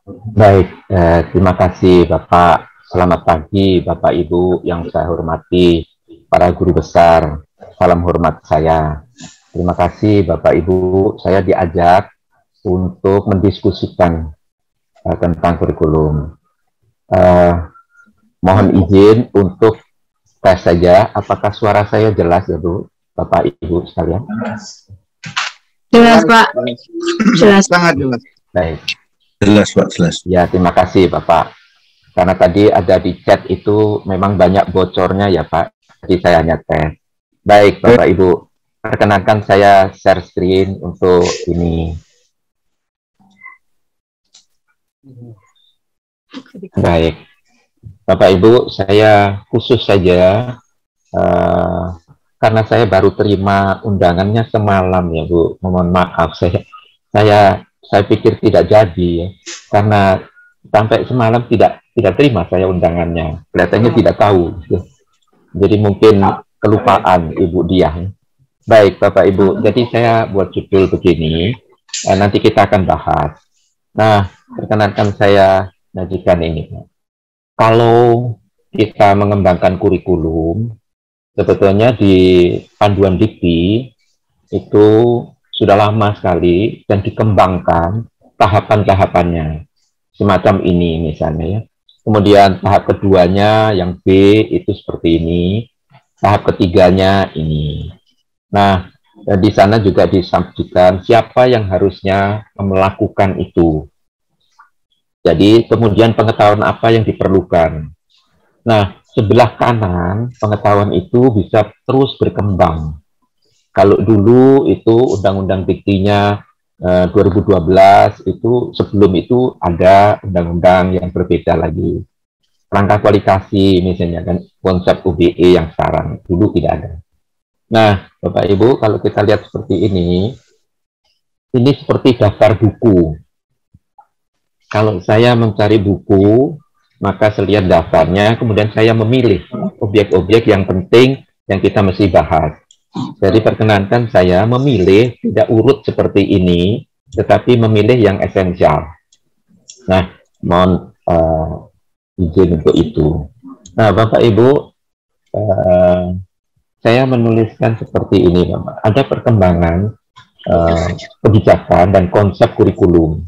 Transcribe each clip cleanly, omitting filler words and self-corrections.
Baik, terima kasih Bapak. Selamat pagi Bapak Ibu yang saya hormati, para guru besar. Salam hormat saya. Terima kasih Bapak Ibu, saya diajak untuk mendiskusikan tentang kurikulum. Eh, Mohon izin untuk tes saja, apakah suara saya jelas ya Bu, Bapak Ibu sekalian? Jelas Pak, jelas. Sangat jelas. Baik. Jelas Pak, jelas. Ya, terima kasih Bapak. Karena tadi ada di chat itu memang banyak bocornya ya Pak. Jadi saya hanya tes. Baik Bapak Ibu, perkenankan saya share screen untuk ini. Baik. Bapak Ibu, saya khusus saja karena saya baru terima undangannya semalam ya Bu. Mohon maaf saya pikir tidak jadi ya. Karena sampai semalam tidak terima saya undangannya. Kelihatannya tidak tahu. Jadi mungkin kelupaan Ibu Diah. Baik Bapak Ibu, jadi saya buat judul begini, nanti kita akan bahas. Nah, perkenankan saya menyajikan ini. Kalau kita mengembangkan kurikulum, sebetulnya di panduan dikti itu sudah lama sekali dan dikembangkan tahapan-tahapannya. Semacam ini misalnya ya. Kemudian tahap keduanya yang B itu seperti ini, tahap ketiganya ini. Nah, di sana juga disampaikan siapa yang harusnya melakukan itu. Jadi kemudian pengetahuan apa yang diperlukan. Nah, sebelah kanan pengetahuan itu bisa terus berkembang. Kalau dulu itu undang-undang diktinya 2012 itu sebelum itu ada undang-undang yang berbeda lagi. Rangka kualifikasi misalnya kan konsep UBE yang sekarang dulu tidak ada. Nah, Bapak Ibu kalau kita lihat seperti ini seperti daftar buku. Kalau saya mencari buku, maka saya lihat daftarnya, kemudian saya memilih objek-objek yang penting yang kita mesti bahas. Jadi perkenankan saya memilih tidak urut seperti ini, tetapi memilih yang esensial. Nah, mohon izin untuk itu. Nah, Bapak Ibu, saya menuliskan seperti ini, Bapak. Ada perkembangan kebijakan dan konsep kurikulum.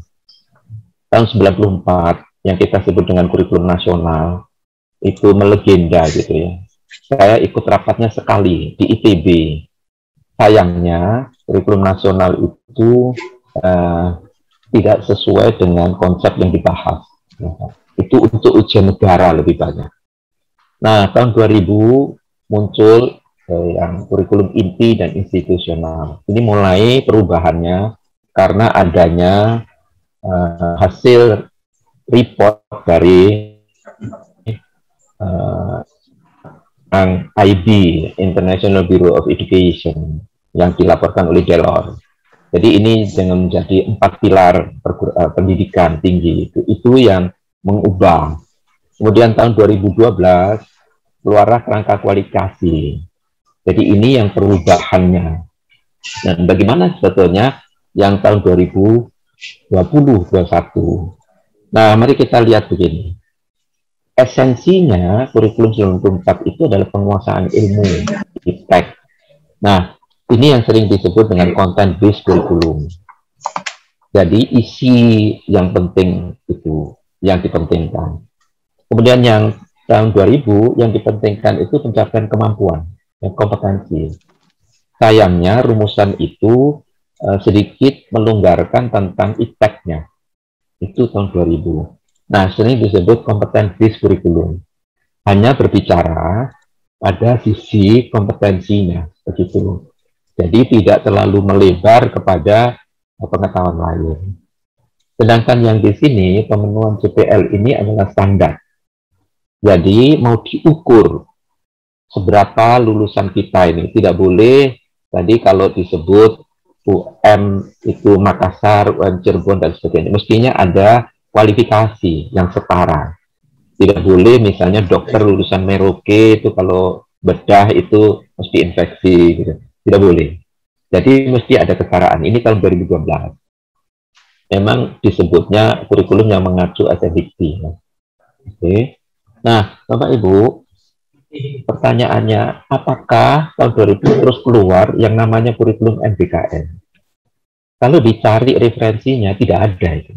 Tahun 94 yang kita sebut dengan kurikulum nasional itu melegenda gitu ya. Saya ikut rapatnya sekali di ITB. Sayangnya kurikulum nasional itu tidak sesuai dengan konsep yang dibahas. Itu untuk ujian negara lebih banyak. Nah, tahun 2000 muncul yang kurikulum inti dan institusional. Ini mulai perubahannya karena adanya hasil report dari IB, International Bureau of Education, yang dilaporkan oleh Delors. Jadi ini dengan menjadi 4 pilar pendidikan tinggi itu yang mengubah. Kemudian tahun 2012 keluarlah kerangka kualifikasi. Jadi ini yang perubahannya. Dan bagaimana sebetulnya yang tahun 2020-2021. Nah, mari kita lihat begini. Esensinya kurikulum 94 itu adalah penguasaan ilmu, iptek. Nah, ini yang sering disebut dengan content based kurikulum. Jadi isi yang penting itu yang dipentingkan. Kemudian yang tahun 2000 yang dipentingkan itu pencapaian kemampuan dan kompetensi. Sayangnya rumusan itu sedikit melonggarkan tentang ipteknya. Itu tahun 2000. Nah, sering disebut competence based kurikulum. Hanya berbicara pada sisi kompetensinya, begitu. Jadi tidak terlalu melebar kepada pengetahuan lain. Sedangkan yang di sini pemenuhan CPL ini adalah standar. Jadi mau diukur seberapa lulusan kita ini. Tidak boleh tadi kalau disebut UM itu Makassar, UM Cirebon dan sebagainya. Mestinya ada kualifikasi yang setara. Tidak boleh misalnya dokter lulusan Merauke itu kalau bedah itu mesti infeksi gitu. Tidak boleh. Jadi mesti ada kesetaraan. Ini tahun 2012. memang disebutnya kurikulum yang mengacu aja dikti. Oke. Nah, Bapak Ibu, pertanyaannya, apakah tahun 2000 terus keluar yang namanya kurikulum MBKM? Kalau dicari referensinya, tidak ada itu.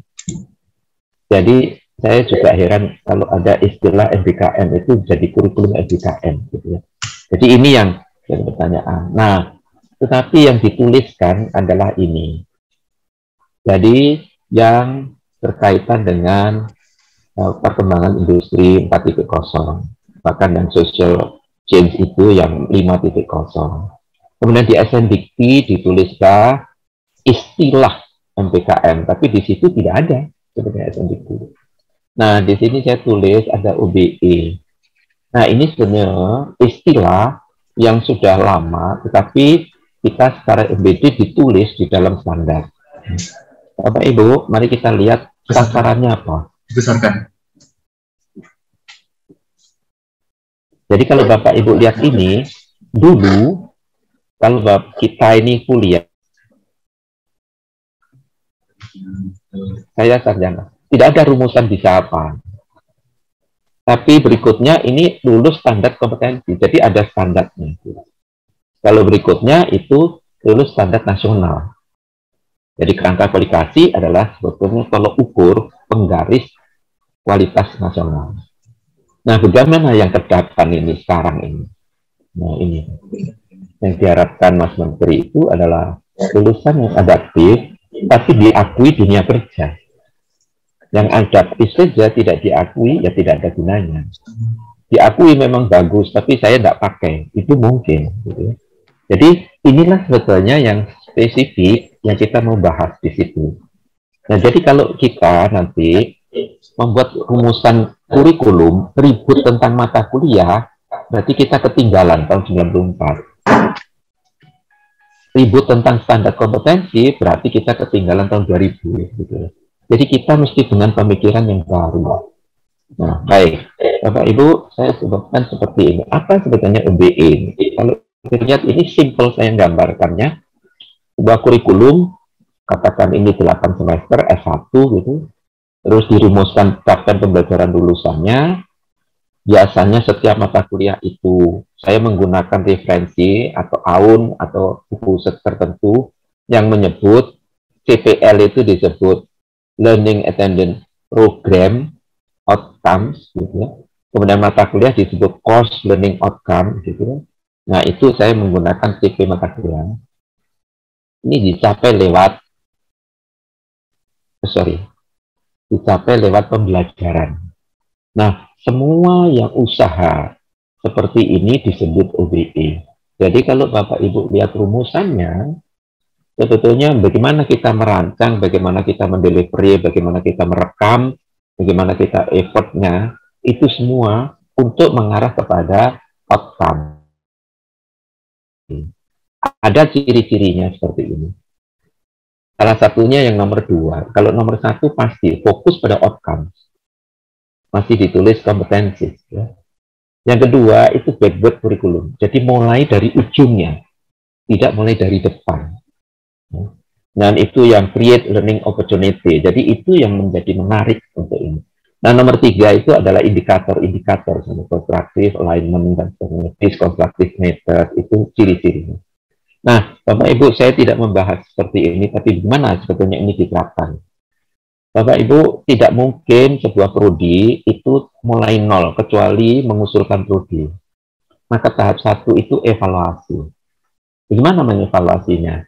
Jadi, saya juga heran kalau ada istilah MBKM itu jadi kurikulum MBKM. Gitu ya. Jadi, ini yang jadi pertanyaan. Nah, tetapi yang dituliskan adalah ini. Jadi, yang berkaitan dengan perkembangan industri 4.0, bahkan yang social change itu yang 5.0. Kemudian di SNDikti dituliskan istilah MBKM, tapi di situ tidak ada sebenarnya SNDikti. Nah, di sini saya tulis ada UBE. Nah, ini sebenarnya istilah yang sudah lama, tetapi kita secara embedded ditulis di dalam standar. Bapak Ibu, mari kita lihat sasarannya apa. Dibesarkan. Jadi kalau Bapak Ibu lihat ini, dulu kalau kita ini kuliah, saya sarjana, tidak ada rumusan bisa apa. Tapi berikutnya ini lulus standar kompetensi, jadi ada standarnya. Kalau berikutnya itu lulus standar nasional. Jadi kerangka kualifikasi adalah sebetulnya kalau ukur penggaris kualitas nasional. Nah, bagaimana yang ke-8 ini sekarang ini? Nah, ini yang diharapkan Mas Menteri itu adalah lulusan yang adaptif, tapi diakui dunia kerja. Yang adaptif saja tidak diakui, ya tidak ada gunanya. Diakui memang bagus, tapi saya tidak pakai. Itu mungkin. Gitu. Jadi, inilah sebetulnya yang spesifik yang kita mau bahas di situ. Nah, jadi kalau kita nanti membuat rumusan kurikulum, ribut tentang mata kuliah, berarti kita ketinggalan tahun 94. Ribut tentang standar kompetensi, berarti kita ketinggalan tahun 2000. Gitu. Jadi kita mesti dengan pemikiran yang baru. Nah, baik. Bapak Ibu, saya sebutkan seperti ini. Apa sebetulnya UBE? Kalau lihat ini simple saya gambarkannya. Sebuah kurikulum, katakan ini 8 semester, S1 gitu. Terus dirumuskan capaian pembelajaran lulusannya. Biasanya setiap mata kuliah itu saya menggunakan referensi atau AUN atau buku tertentu yang menyebut CPL itu disebut Learning Attendance Program Outcomes, gitu ya. Kemudian mata kuliah disebut Course Learning Outcome, gitu ya. Nah, itu saya menggunakan CP mata kuliah. Ini dicapai lewat pembelajaran. Nah, semua yang usaha seperti ini disebut OBE. Jadi kalau Bapak Ibu lihat rumusannya, sebetulnya bagaimana kita merancang, bagaimana kita mendelivery, bagaimana kita merekam, bagaimana kita effortnya, itu semua untuk mengarah kepada outcome. Ada ciri-cirinya seperti ini. Salah satunya yang nomor 2. Kalau nomor 1 pasti fokus pada outcome. Masih ditulis kompetensi. Ya. Yang kedua itu backward kurikulum. Jadi mulai dari ujungnya, tidak mulai dari depan. Ya. Dan itu yang create learning opportunity. Jadi itu yang menjadi menarik untuk ini. Nah, nomor 3 itu adalah indikator-indikator, constructive alignment dan constructive method, itu ciri-cirinya. Nah, Bapak Ibu, saya tidak membahas seperti ini, tapi bagaimana sebetulnya ini diterapkan. Bapak Ibu, tidak mungkin sebuah prodi itu mulai nol, kecuali mengusulkan prodi. Maka tahap 1 itu evaluasi. Bagaimana mengevaluasinya?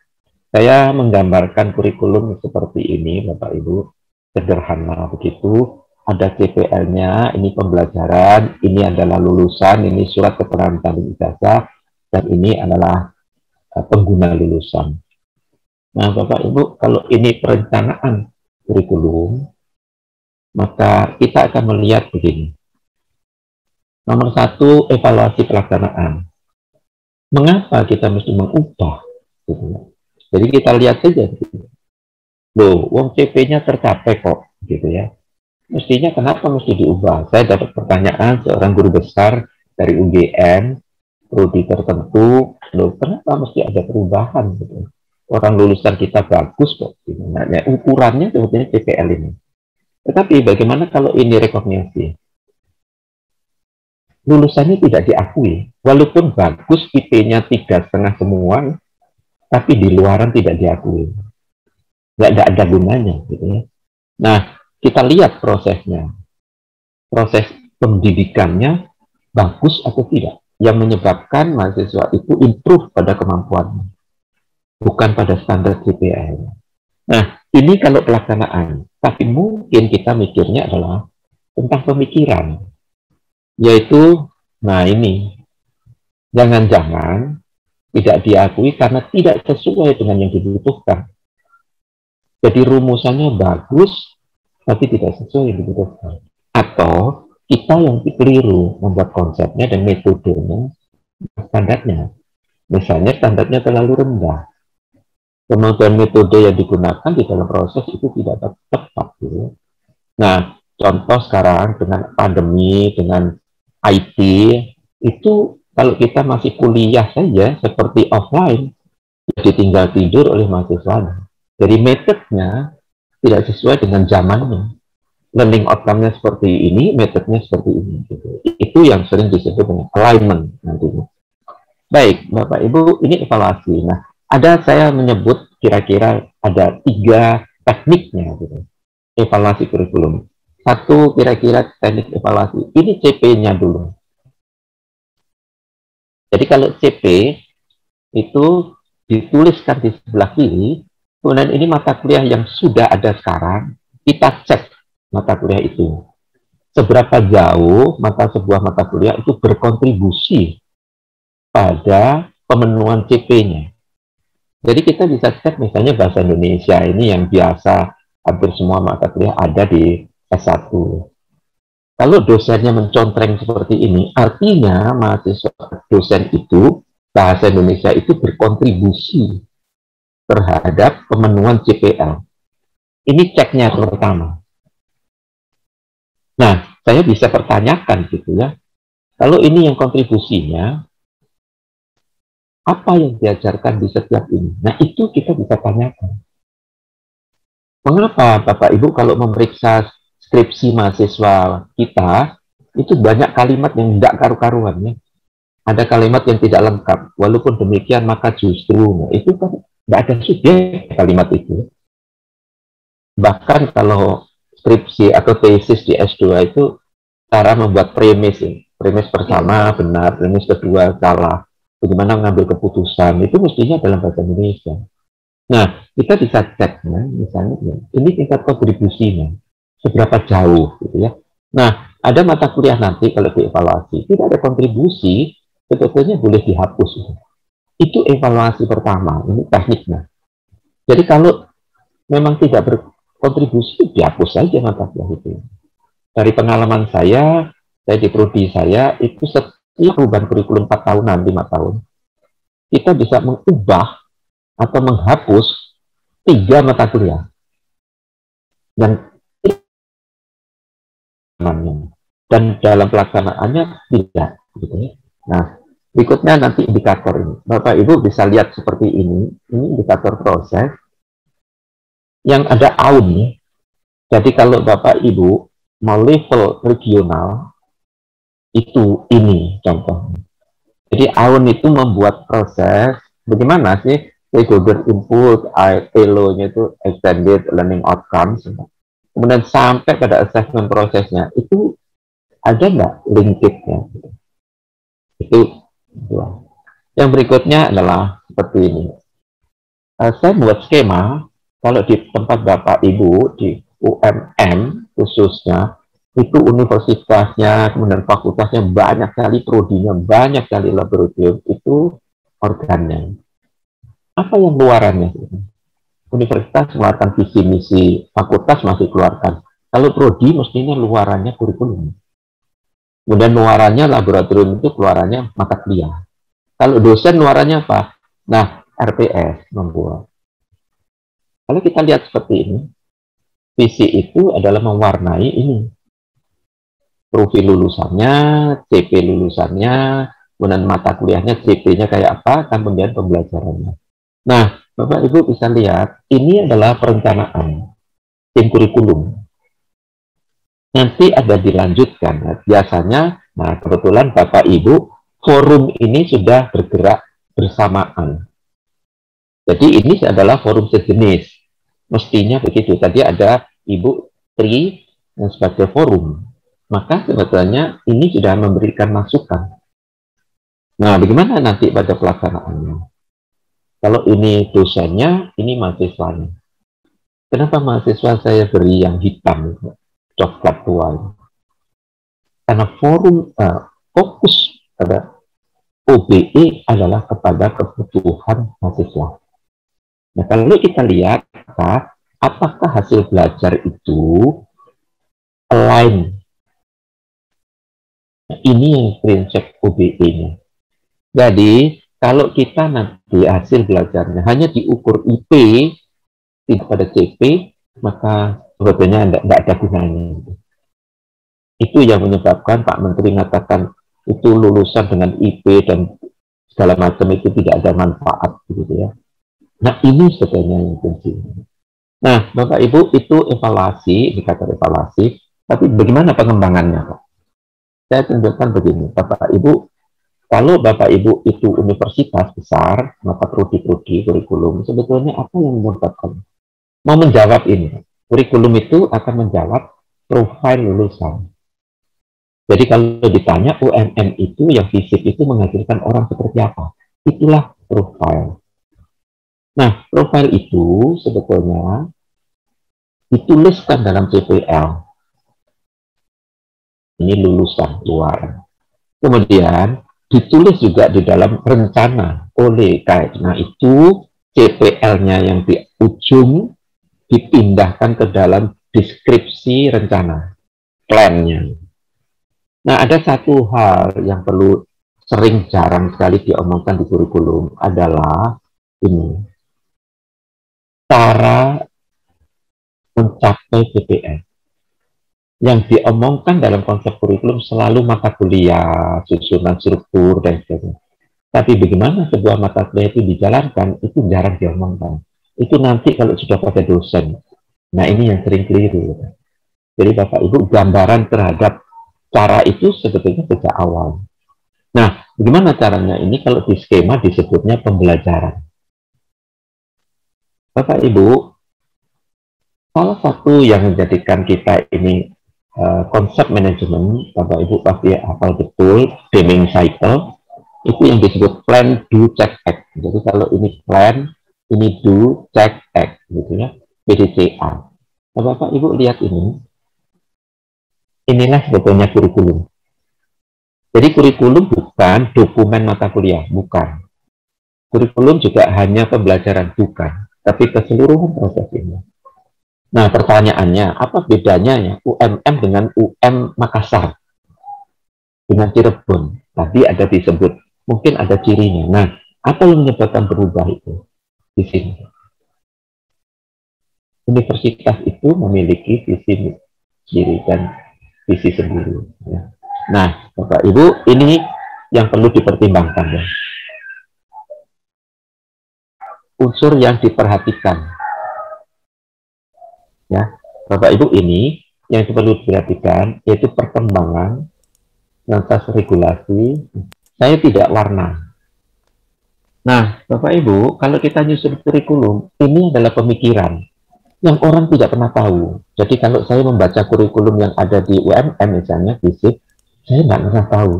Saya menggambarkan kurikulum seperti ini, Bapak Ibu, sederhana begitu. Ada CPL-nya, ini pembelajaran, ini adalah lulusan, ini surat keterangan tanding ijazah, dan ini adalah pengguna lulusan. Nah, Bapak Ibu, kalau ini perencanaan kurikulum, maka kita akan melihat begini. Nomor 1, evaluasi pelaksanaan. Mengapa kita mesti mengubah? Gitu. Jadi kita lihat saja. Loh, uang CP-nya tercapai kok, gitu ya. Mestinya kenapa mesti diubah? Saya dapat pertanyaan seorang guru besar dari UGM, prodi tertentu, loh kenapa mesti ada perubahan gitu. orang lulusan kita bagus kok. Nah, ukurannya sebetulnya CPL ini. Tetapi bagaimana kalau ini rekognisi? Lulusannya tidak diakui, walaupun bagus IP-nya 3,5 semua, tapi di luaran tidak diakui. Nggak ada gunanya, gitu ya. Nah, kita lihat prosesnya. Proses pendidikannya bagus atau tidak. Yang menyebabkan mahasiswa itu improve pada kemampuannya, bukan pada standar CPL. Nah, ini kalau pelaksanaan. Tapi mungkin kita mikirnya adalah tentang pemikiran. Yaitu, nah ini, jangan-jangan tidak diakui karena tidak sesuai dengan yang dibutuhkan. Jadi rumusannya bagus, tapi tidak sesuai yang dibutuhkan. Atau kita yang keliru membuat konsepnya dan metodenya, standarnya. Misalnya standarnya terlalu rendah. Kemudian metode yang digunakan di dalam proses itu tidak tepat. Gitu. Nah, contoh sekarang dengan pandemi, dengan IT, itu kalau kita masih kuliah saja seperti offline, jadi tinggal tidur oleh mahasiswa. Jadi metodenya tidak sesuai dengan zamannya. Learning outcome-nya seperti ini, metodenya seperti ini. Gitu. Itu yang sering disebut dengan alignment nantinya. Baik, Bapak Ibu, ini evaluasi. Nah, saya menyebut kira-kira ada 3 tekniknya, gitu. Evaluasi kurikulum. Satu kira-kira teknik evaluasi. Ini CP-nya dulu. Jadi kalau CP itu dituliskan di sebelah kiri, kemudian ini mata kuliah yang sudah ada sekarang, kita cek mata kuliah itu. Seberapa jauh sebuah mata kuliah itu berkontribusi pada pemenuhan CP-nya. Jadi kita bisa cek misalnya bahasa Indonesia ini yang biasa hampir semua mata kuliah ada di S1. Kalau dosennya mencontreng seperti ini, artinya mahasiswa dosen itu, bahasa Indonesia itu berkontribusi terhadap pemenuhan CPL. Ini ceknya pertama. Nah, saya bisa pertanyakan gitu ya, kalau ini yang kontribusinya, apa yang diajarkan di setiap ini? Nah, itu kita bisa tanyakan. Mengapa Bapak Ibu kalau memeriksa skripsi mahasiswa kita, itu banyak kalimat yang tidak karu-karuan ya. Ada kalimat yang tidak lengkap. Walaupun demikian, maka justru, itu kan tidak ada subjek kalimat itu. Bahkan kalau skripsi atau tesis di S2 itu, cara membuat premis. Premis pertama benar, premis kedua salah. Bagaimana mengambil keputusan, itu mestinya dalam bahasa Indonesia. Nah, kita bisa cek, misalnya, ini tingkat kontribusinya, seberapa jauh, gitu ya. Nah, ada mata kuliah nanti kalau dievaluasi, tidak ada kontribusi, sebetulnya boleh dihapus. Itu evaluasi pertama, ini tekniknya. Jadi kalau memang tidak berkontribusi, dihapus saja mata kuliah itu. Dari pengalaman saya di prodi saya, itu setiap perubahan kurikulum 4 tahunan, 5 tahun, kita bisa mengubah atau menghapus 3 mata kuliah. Dan dalam pelaksanaannya tidak. Gitu ya. Nah, berikutnya nanti indikator ini. Bapak Ibu bisa lihat seperti ini. Ini indikator proses yang ada AUN. Jadi kalau Bapak Ibu mau level regional, itu ini contohnya. Jadi AUN itu membuat proses bagaimana sih stakeholder input, ELO-nya itu extended learning outcomes. Kemudian sampai pada assessment prosesnya itu ada nggak linkage-nya? Itu dua. Yang berikutnya adalah seperti ini. Saya buat skema kalau di tempat Bapak Ibu di UMM khususnya itu universitasnya, kemudian fakultasnya banyak sekali, prodinya banyak sekali, laboratorium itu organnya. Apa yang luarannya? Universitas keluarkan visi misi, fakultas masih keluarkan. Kalau prodi mestinya luarannya kurikulum. Kemudian luarannya laboratorium itu keluarannya mata kuliah. Kalau dosen luarannya apa? Nah, RPS membuat. Kalau kita lihat seperti ini, visi itu adalah mewarnai ini. Profil lulusannya, CP lulusannya, kemudian mata kuliahnya, CP-nya kayak apa, kan kemudian pembelajarannya. Nah, Bapak Ibu bisa lihat, ini adalah perencanaan tim kurikulum. Nanti ada dilanjutkan. Nah, biasanya, nah kebetulan Bapak Ibu, forum ini sudah bergerak bersamaan. Jadi ini adalah forum sejenis. Mestinya begitu. Tadi ada Ibu Tri sebagai forum. Maka sebetulnya ini sudah memberikan masukan. Nah, bagaimana nanti pada pelaksanaannya? Kalau ini dosennya, ini mahasiswanya. Kenapa mahasiswa saya beri yang hitam, coklat tua? Karena forum fokus pada OBE adalah kepada kebutuhan mahasiswa. Nah, kalau kita lihat, apakah hasil belajar itu align? Nah, ini yang prinsip OBE-nya. Jadi, kalau kita nanti hasil belajarnya hanya diukur IP, tidak pada CP, maka sebetulnya tidak ada gunanya. Itu yang menyebabkan Pak Menteri mengatakan itu lulusan dengan IP dan segala macam itu tidak ada manfaat, gitu ya. Nah, ini sebetulnya yang penting. Nah, Bapak Ibu, itu evaluasi, dikatakan evaluasi, tapi bagaimana pengembangannya, Pak? Saya tunjukkan begini, Bapak Ibu, kalau Bapak Ibu itu universitas besar, maka prodi-prodi kurikulum, sebetulnya apa yang menyebabkan? Mau menjawab ini, kurikulum itu akan menjawab profil lulusan. Jadi kalau ditanya UMM itu yang fisik itu menghasilkan orang seperti apa? Itulah profil. Nah, profil itu sebetulnya dituliskan dalam CPL. Ini lulusan luar. Kemudian ditulis juga di dalam rencana oleh karena itu CPL-nya yang di ujung dipindahkan ke dalam deskripsi rencana, plan-nya. Nah, ada satu hal yang perlu sering jarang sekali diomongkan di kurikulum adalah ini. Cara mencapai CPL. Yang diomongkan dalam konsep kurikulum selalu mata kuliah, susunan struktur, dan sebagainya. Tapi bagaimana sebuah mata kuliah itu dijalankan, itu jarang diomongkan. Itu nanti kalau sudah pada dosen. Nah, ini yang sering keliru. Jadi Bapak Ibu, gambaran terhadap cara itu sebetulnya sejak awal. Nah, bagaimana caranya ini? Kalau di skema disebutnya pembelajaran. Bapak Ibu, salah satu yang menjadikan kita ini konsep manajemen, Bapak Ibu pasti hafal betul, Deming Cycle, itu yang disebut plan, do, check, act. Jadi kalau ini plan, ini do, check, act, gitu ya, PDCA. Nah, Bapak Ibu lihat ini, inilah sebetulnya kurikulum. Jadi kurikulum bukan dokumen mata kuliah, bukan. Kurikulum juga hanya pembelajaran, bukan. Tapi keseluruhan proses ini. Nah, pertanyaannya, apa bedanya ya UMM dengan UM Makassar? Dengan Cirebon? Tadi ada disebut, mungkin ada cirinya. Nah, apa yang menyebabkan berubah itu? Di sini. Universitas itu memiliki visi sendiri dan visi sendiri. Ya. Nah, Bapak Ibu, ini yang perlu dipertimbangkan. Ya. Unsur yang diperhatikan. Ya, Bapak Ibu, ini yang perlu diperhatikan yaitu perkembangan lantas regulasi. Saya tidak warna. Nah, Bapak Ibu, kalau kita nyusun kurikulum, ini adalah pemikiran yang orang tidak pernah tahu. Jadi kalau saya membaca kurikulum yang ada di UMM misalnya, fisik, saya tidak pernah tahu.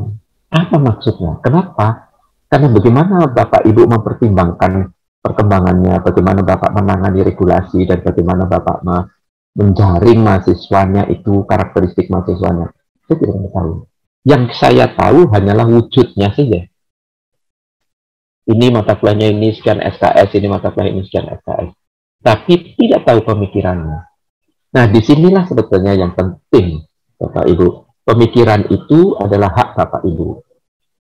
Apa maksudnya? Kenapa? Karena bagaimana Bapak Ibu mempertimbangkan perkembangannya, bagaimana Bapak menangani regulasi, dan bagaimana Bapak menjaring mahasiswanya itu, karakteristik mahasiswanya. Saya tidak tahu. Yang saya tahu hanyalah wujudnya saja. Ini mata kuliahnya ini sekian SKS, ini mata kuliah ini sekian SKS. Tapi tidak tahu pemikirannya. Nah, disinilah sebetulnya yang penting, Bapak Ibu. Pemikiran itu adalah hak Bapak Ibu.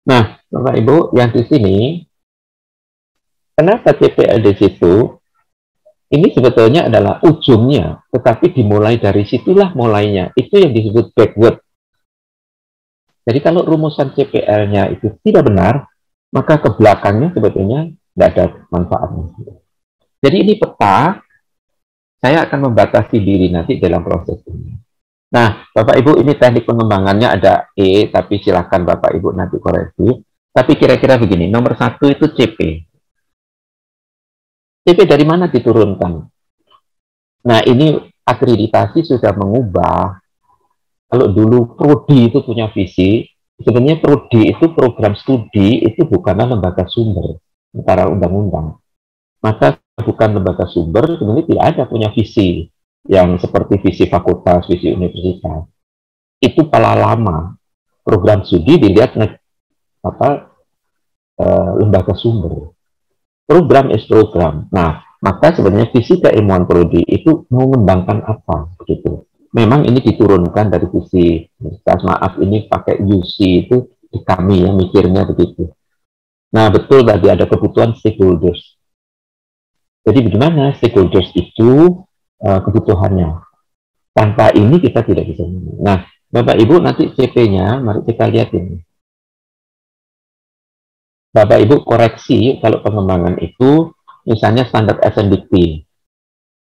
Nah, Bapak Ibu, yang di sini, kenapa CPL di situ? Ini sebetulnya adalah ujungnya, tetapi dimulai dari situlah mulainya. Itu yang disebut backward. Jadi kalau rumusan CPL-nya itu tidak benar, maka ke belakangnya sebetulnya tidak ada manfaatnya. Jadi ini peta, saya akan membatasi diri nanti dalam proses ini. Nah, Bapak Ibu, ini teknik pengembangannya ada E, tapi silakan Bapak Ibu nanti koreksi. Tapi kira-kira begini, nomor 1 itu CP. CP dari mana diturunkan? Nah, ini akreditasi sudah mengubah. Kalau dulu Prodi itu punya visi, sebenarnya Prodi itu program studi, itu bukanlah lembaga sumber antara undang-undang. Maka bukan lembaga sumber, sebenarnya tidak ada punya visi yang seperti visi fakultas, visi universitas. Itu pala lama. Program studi dilihat lembaga sumber. Program is program. Nah, maka sebenarnya visi keilmuan prodi itu mau mengembangkan apa begitu. Memang ini diturunkan dari visi universitas. Maaf, ini pakai UC itu di kami yang mikirnya begitu. Nah, betul tadi ada kebutuhan stakeholders. Jadi bagaimana stakeholders itu kebutuhannya? Tanpa ini kita tidak bisa. Nah, Bapak Ibu nanti CP-nya, mari kita lihat ini. Bapak Ibu koreksi kalau pengembangan itu, misalnya standar SNDP.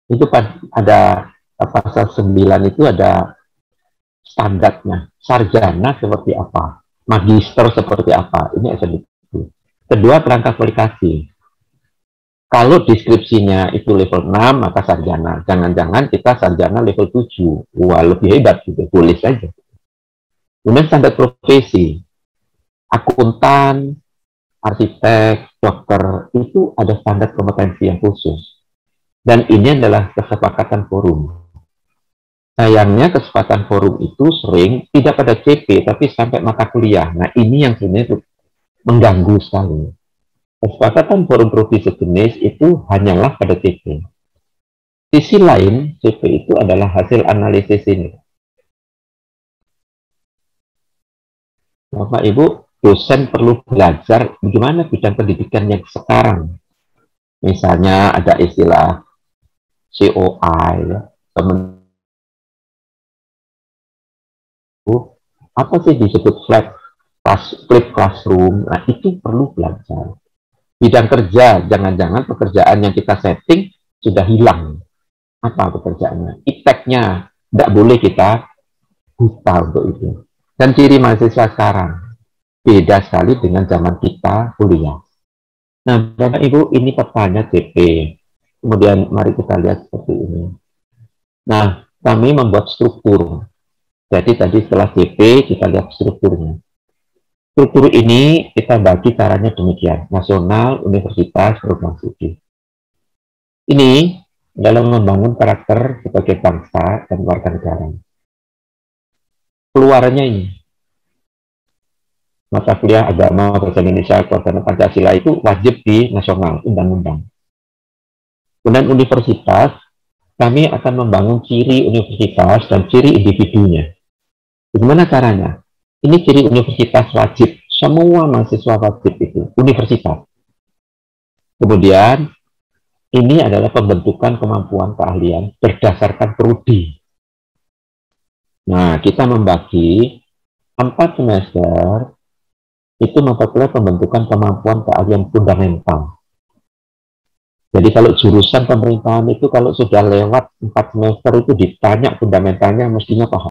Itu ada pasal 9 itu ada standarnya. Sarjana seperti apa, magister seperti apa, ini SNDP. Kedua, perangkat aplikasi. Kalau deskripsinya itu level 6, maka sarjana. Jangan-jangan kita sarjana level 7. Wah, lebih hebat gitu, boleh saja. Kemudian standar profesi. Akuntan, arsitek, dokter, itu ada standar kompetensi yang khusus. Dan ini adalah kesepakatan forum. Sayangnya kesepakatan forum itu sering tidak pada CP, tapi sampai mata kuliah. Nah, ini yang sebenarnya mengganggu sekali. Kesepakatan forum prodi sejenis itu hanyalah pada CP. Sisi lain, CP itu adalah hasil analisis ini. Bapak Ibu, dosen perlu belajar bagaimana bidang pendidikan yang sekarang. Misalnya ada istilah COI, ya. Apa sih disebut flat classroom? Nah, itu perlu belajar. Bidang kerja, jangan-jangan pekerjaan yang kita setting sudah hilang. Apa pekerjaannya? Ipteknya, tidak boleh kita buta untuk itu. Dan ciri mahasiswa sekarang, beda sekali dengan zaman kita kuliah. Nah, Bapak Ibu, ini petanya CP. Kemudian mari kita lihat seperti ini. Nah, kami membuat struktur. Jadi tadi setelah CP, kita lihat strukturnya. Struktur ini kita bagi caranya demikian. Nasional, universitas, program studi. Ini dalam membangun karakter sebagai bangsa dan warga negara. Keluarannya ini. Mata kuliah agama, bahasa Indonesia, kewarganegaraan Pancasila itu wajib di nasional, undang-undang. Kemudian universitas, kami akan membangun ciri universitas dan ciri individunya. Bagaimana caranya? Ini ciri universitas wajib. Semua mahasiswa wajib itu, universitas. Kemudian, ini adalah pembentukan kemampuan keahlian berdasarkan prodi. Nah, kita membagi 4 semester, itu memperoleh pembentukan kemampuan keahlian fundamental. Jadi kalau jurusan pemerintahan itu kalau sudah lewat 4 semester itu ditanya fundamentalnya mestinya paham.